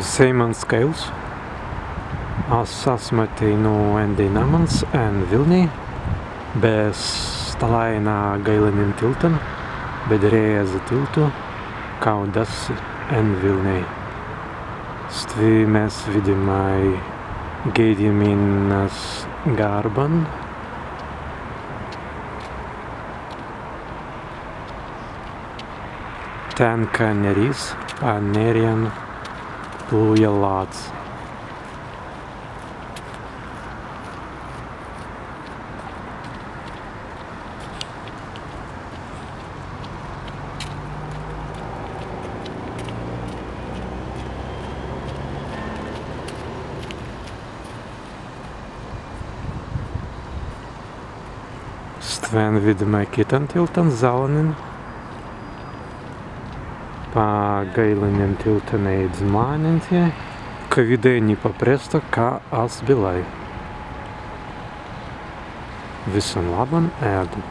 Zeemans Kails. Asasmeti no Endinamans en Vilnius, bez Stalaina Gailinin tiltan, bedrēza tiltu, Kaudas en Vilnius. Stvimes vidimai Gediminas Garban, Tenka Neris, Panerian Pluja Lāts. Stven vidimai Kitan tiltan Zalanin, pa Gailinin tiltan eidz Mānintie, ka vidēni papresta, kā as bilai. Visam labam ēdu!